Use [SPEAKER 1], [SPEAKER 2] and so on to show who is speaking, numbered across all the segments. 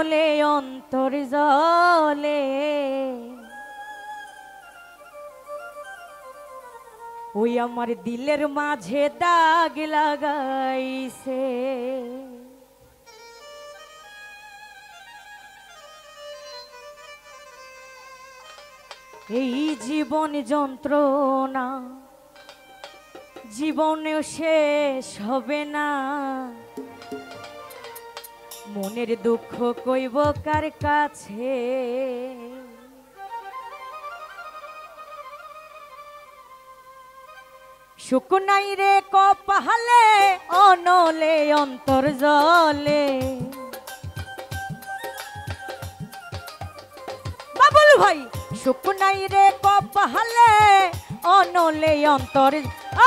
[SPEAKER 1] অনলে অন্তর জলে ওই আমার দিলের মাঝে দাগ লাগাইছে। এই জীবন যন্ত্রণা জীবনেও শেষ হবে না, মনের দুঃখ কইব কার কাছে। সুখ নাই রে কপালে অনলে অন্তর জলে, বাবুল ভাই সুখ নাই রে কপালে অনলে অন্তর,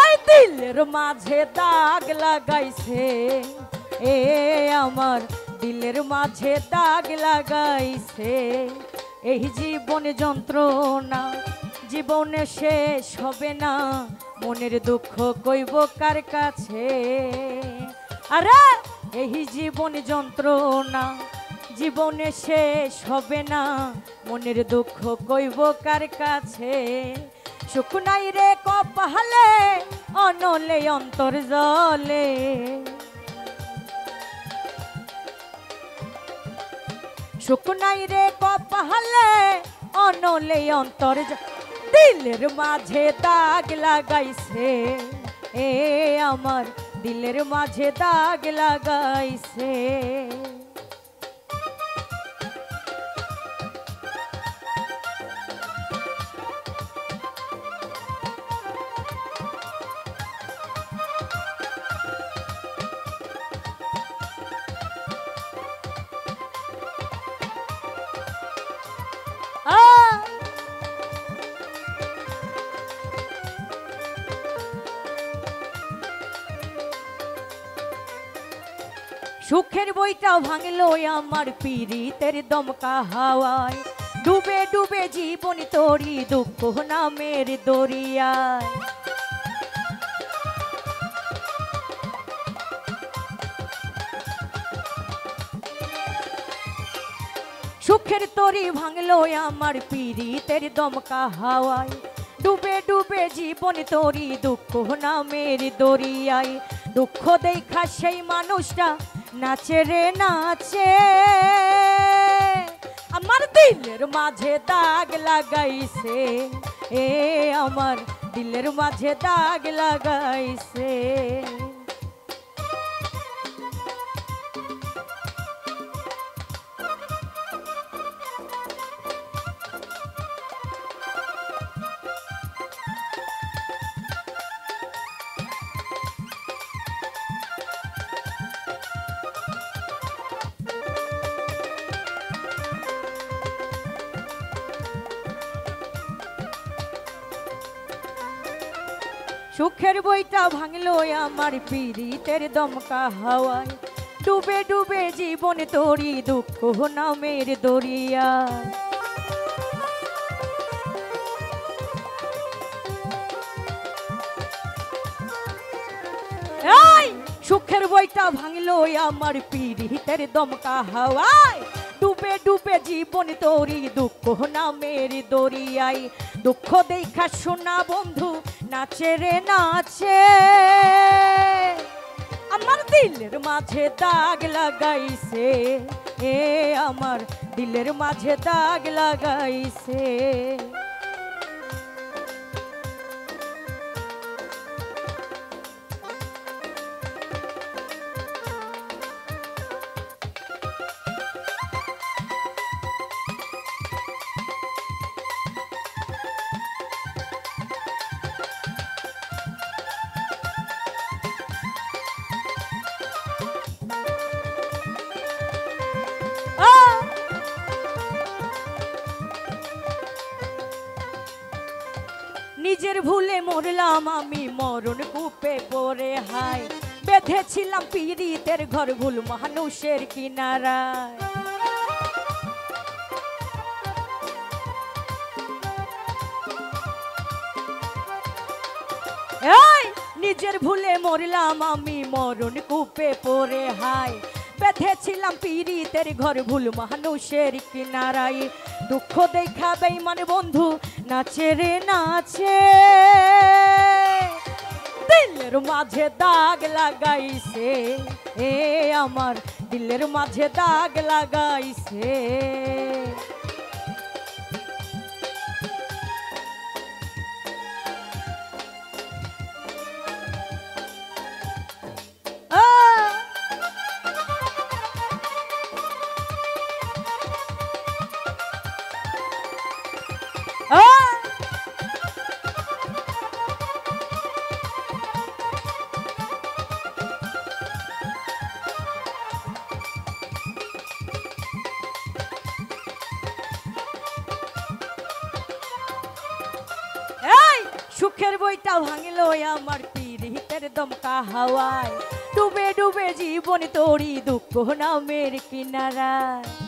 [SPEAKER 1] আই দিলের মাঝে দাগ লাগাইছে, এ আমার দিলের মাঝে দাগ লাগাইছে। এই জীবন যন্ত্রণা জীবনে শেষ হবে না, মনের দুঃখ কইব কার কাছে। আরে এই জীবন যন্ত্রণা জীবনে শেষ হবে না, মনের দুঃখ কইব কার কাছে। সুখ নাই রে কপালে অনলে অন্তর জলে, সুখ নাই রে কপালে অনলে অন্তর, দিলের মাঝে দাগ লাগাইছে, এ আমার দিলের মাঝে দাগ লাগাইছে। সুখের বইটাও ভাঙলো আমার পীড়িতের দমকা হাওয়ায়, ডুবে ডুবে জীবন তোরি দুঃখ নামের দরিয়ায়। সুখের তরি ভাঙলো আমার পীড়িতের দমকা হাওয়ায়, ডুবে ডুবে জীবন তোরি দুঃখ নামের দরিয়ায়। দুঃখ দেখা সেই মানুষটা নাচে রে নাচে, আমার দিলের মাঝে দাগ লাগাইছে, এ আমার দিলের মাঝে দাগ লাগাইছে। সুখের বইটা ভাঙলো আমার পীড়িতের দমকা হাওয়ায়, ডুবে ডুবে জীবন তোরি দুঃখ নামের দরিয়ায়। সুখের বইটা ভাঙলো আমার পীড়িতের দমকা হাওয়ায়, ডুবে ডুবে জীবন তোরি দুঃখ নামের দরিয়ায়। দুঃখ দেখা শোনা বন্ধু নাচে রে নাচে, আমার দিলের মাঝে দাগ লাগাইছে, এ আমার দিলের মাঝে দাগ লাগাইছে। নিজের ভুলে মরলাম আমি মরণ কূপে পড়ে হায়, বেঁধেছিলাম পীড়িতের ঘর ভুল মানুষের কিনারায়। নিজের ভুলে মরলাম আমি মরণ কূপে পড়ে হায়, বেঁধেছিলাম পিরিতের ঘর ভুল মানুষের কিনারায় দুঃখ দেখা বেঈমান বন্ধু নাচে রে নাচে দিলের মাঝে দাগ লাগাইছে এ আমার দিলের মাঝে দাগ লাগাইছে সুখের বইটা ভাঙিল আমার পিরিতের দমকা হাওয়ায় ডুবে ডুবে জীবন তোরি দুঃখ নামের কিনারায়